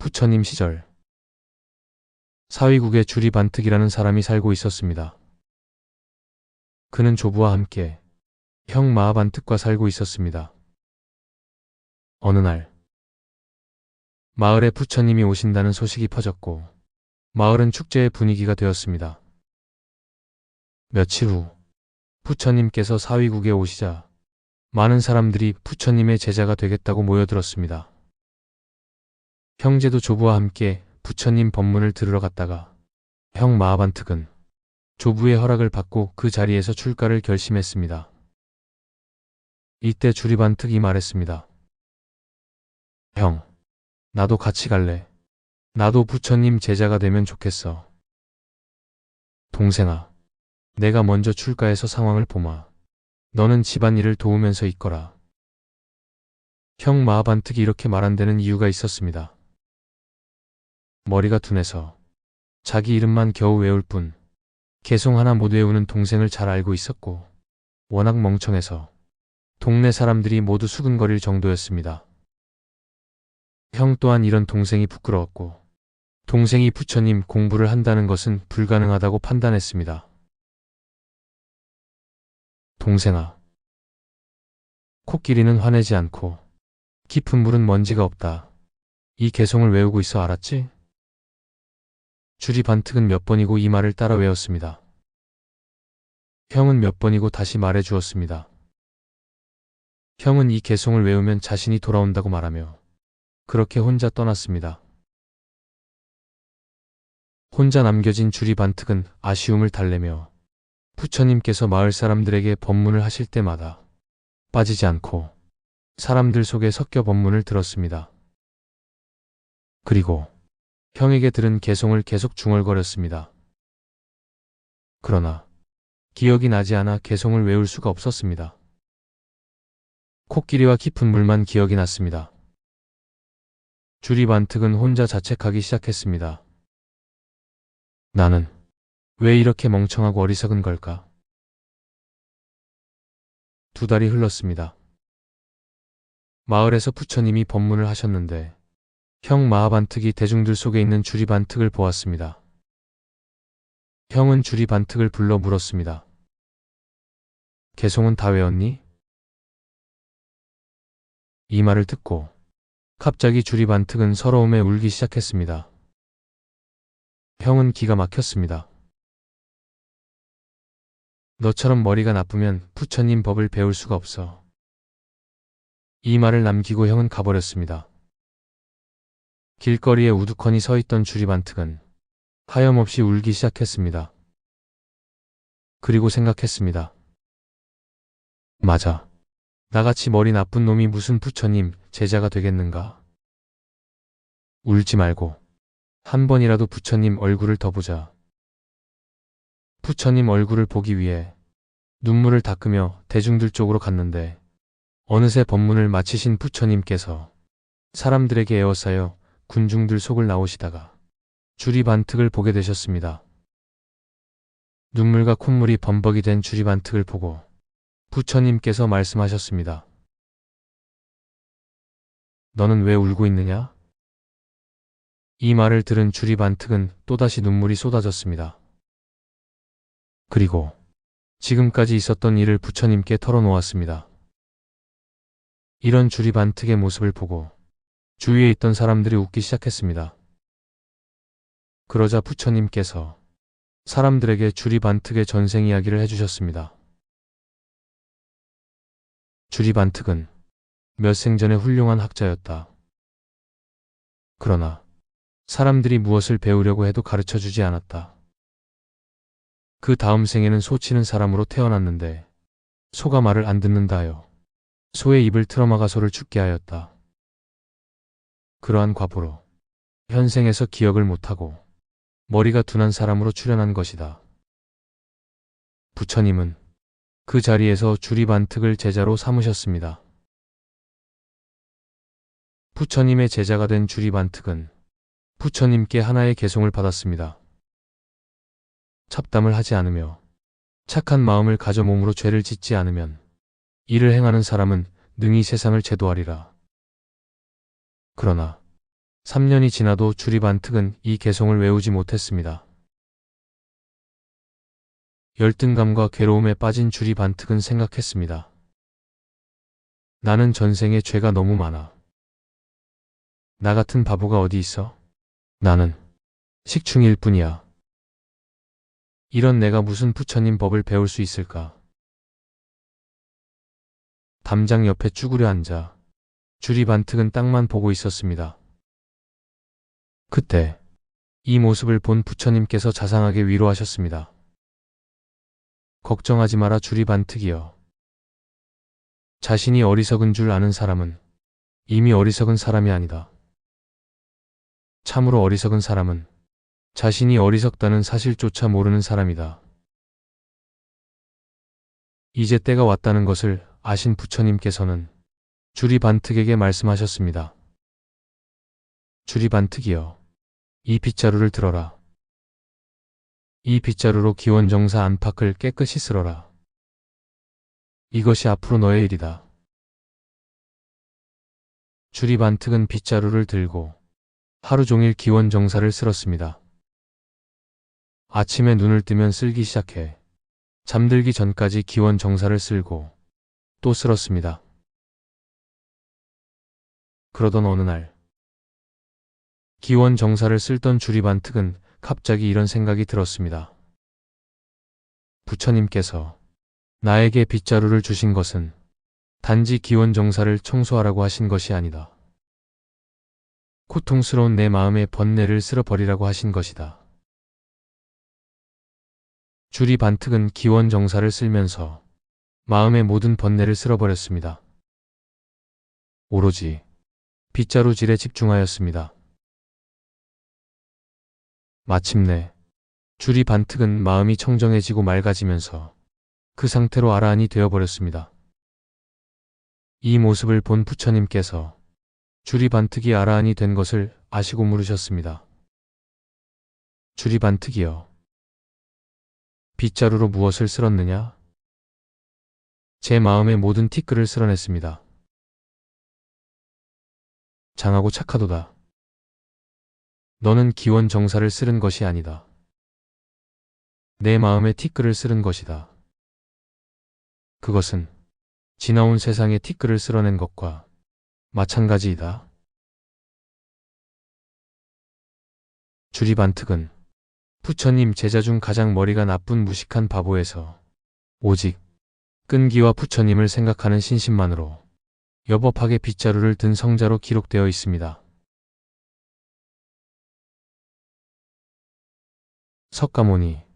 부처님 시절 사위국에 주리반특이라는 사람이 살고 있었습니다. 그는 조부와 함께 형 마하반특과 살고 있었습니다. 어느 날 마을에 부처님이 오신다는 소식이 퍼졌고 마을은 축제의 분위기가 되었습니다. 며칠 후 부처님께서 사위국에 오시자 많은 사람들이 부처님의 제자가 되겠다고 모여들었습니다. 형제도 조부와 함께 부처님 법문을 들으러 갔다가 형 마하반특은 조부의 허락을 받고 그 자리에서 출가를 결심했습니다. 이때 주리반특이 말했습니다. 형, 나도 같이 갈래. 나도 부처님 제자가 되면 좋겠어. 동생아, 내가 먼저 출가해서 상황을 보마. 너는 집안일을 도우면서 있거라. 형 마하반특이 이렇게 말한 데는 이유가 있었습니다. 머리가 둔해서 자기 이름만 겨우 외울 뿐 개송 하나 못 외우는 동생을 잘 알고 있었고 워낙 멍청해서 동네 사람들이 모두 수근거릴 정도였습니다. 형 또한 이런 동생이 부끄러웠고 동생이 부처님 공부를 한다는 것은 불가능하다고 판단했습니다. 동생아, 코끼리는 화내지 않고 깊은 물은 먼지가 없다. 이 개송을 외우고 있어 알았지? 주리반특은 몇 번이고 이 말을 따라 외웠습니다. 형은 몇 번이고 다시 말해 주었습니다. 형은 이 개송을 외우면 자신이 돌아온다고 말하며 그렇게 혼자 떠났습니다. 혼자 남겨진 주리반특은 아쉬움을 달래며 부처님께서 마을 사람들에게 법문을 하실 때마다 빠지지 않고 사람들 속에 섞여 법문을 들었습니다. 그리고 형에게 들은 개송을 계속 중얼거렸습니다. 그러나 기억이 나지 않아 개송을 외울 수가 없었습니다. 코끼리와 깊은 물만 기억이 났습니다. 주리반특은 혼자 자책하기 시작했습니다. 나는 왜 이렇게 멍청하고 어리석은 걸까? 2달이 흘렀습니다. 마을에서 부처님이 법문을 하셨는데 형 마하반특이 대중들 속에 있는 주리반특을 보았습니다. 형은 주리반특을 불러 물었습니다. 개송은 다 외웠니? 이 말을 듣고 갑자기 주리반특은 서러움에 울기 시작했습니다. 형은 기가 막혔습니다. 너처럼 머리가 나쁘면 부처님 법을 배울 수가 없어. 이 말을 남기고 형은 가버렸습니다. 길거리에 우두커니 서 있던 주리반특은 하염없이 울기 시작했습니다. 그리고 생각했습니다. 맞아. 나같이 머리 나쁜 놈이 무슨 부처님 제자가 되겠는가? 울지 말고 한 번이라도 부처님 얼굴을 더 보자. 부처님 얼굴을 보기 위해 눈물을 닦으며 대중들 쪽으로 갔는데 어느새 법문을 마치신 부처님께서 사람들에게 에워싸여 군중들 속을 나오시다가 주리반특을 보게 되셨습니다. 눈물과 콧물이 범벅이 된 주리반특을 보고 부처님께서 말씀하셨습니다. 너는 왜 울고 있느냐? 이 말을 들은 주리반특은 또다시 눈물이 쏟아졌습니다. 그리고 지금까지 있었던 일을 부처님께 털어놓았습니다. 이런 주리반특의 모습을 보고 주위에 있던 사람들이 웃기 시작했습니다. 그러자 부처님께서 사람들에게 주리반특의 전생 이야기를 해주셨습니다. 주리반특은 몇 생 전에 훌륭한 학자였다. 그러나 사람들이 무엇을 배우려고 해도 가르쳐주지 않았다. 그 다음 생에는 소치는 사람으로 태어났는데 소가 말을 안 듣는다 하여 소의 입을 틀어막아 소를 죽게 하였다. 그러한 과보로 현생에서 기억을 못하고 머리가 둔한 사람으로 출현한 것이다. 부처님은 그 자리에서 주리반특을 제자로 삼으셨습니다. 부처님의 제자가 된 주리반특은 부처님께 하나의 개송을 받았습니다. 잡담을 하지 않으며 착한 마음을 가져 몸으로 죄를 짓지 않으면 이를 행하는 사람은 능히 세상을 제도하리라. 그러나 3년이 지나도 주리반특은 이 개송을 외우지 못했습니다. 열등감과 괴로움에 빠진 주리반특은 생각했습니다. 나는 전생에 죄가 너무 많아. 나 같은 바보가 어디 있어? 나는 식충일 뿐이야. 이런 내가 무슨 부처님 법을 배울 수 있을까? 담장 옆에 쭈그려 앉아 주리반특은 땅만 보고 있었습니다. 그때 이 모습을 본 부처님께서 자상하게 위로하셨습니다. 걱정하지 마라 주리반특이여. 자신이 어리석은 줄 아는 사람은 이미 어리석은 사람이 아니다. 참으로 어리석은 사람은 자신이 어리석다는 사실조차 모르는 사람이다. 이제 때가 왔다는 것을 아신 부처님께서는 주리반특에게 말씀하셨습니다. 주리반특이여, 이 빗자루를 들어라. 이 빗자루로 기원정사 안팎을 깨끗이 쓸어라. 이것이 앞으로 너의 일이다. 주리반특은 빗자루를 들고 하루 종일 기원정사를 쓸었습니다. 아침에 눈을 뜨면 쓸기 시작해 잠들기 전까지 기원정사를 쓸고 또 쓸었습니다. 그러던 어느 날 기원정사를 쓸던 주리반특은 갑자기 이런 생각이 들었습니다. 부처님께서 나에게 빗자루를 주신 것은 단지 기원정사를 청소하라고 하신 것이 아니다. 고통스러운 내 마음의 번뇌를 쓸어버리라고 하신 것이다. 주리반특은 기원정사를 쓸면서 마음의 모든 번뇌를 쓸어버렸습니다. 오로지 빗자루질에 집중하였습니다. 마침내 주리반특은 마음이 청정해지고 맑아지면서 그 상태로 아라한이 되어버렸습니다. 이 모습을 본 부처님께서 주리반특이 아라한이 된 것을 아시고 물으셨습니다. 주리반특이여, 빗자루로 무엇을 쓸었느냐? 제 마음의 모든 티끌을 쓸어냈습니다. 장하고 착하도다. 너는 기원정사를 쓸은 것이 아니다. 내 마음의 티끌을 쓸은 것이다. 그것은 지나온 세상의 티끌을 쓸어낸 것과 마찬가지이다. 주리반특은 부처님 제자 중 가장 머리가 나쁜 무식한 바보에서 오직 끈기와 부처님을 생각하는 신심만으로 여법하게 빗자루를 든 성자로 기록되어 있습니다. 석가모니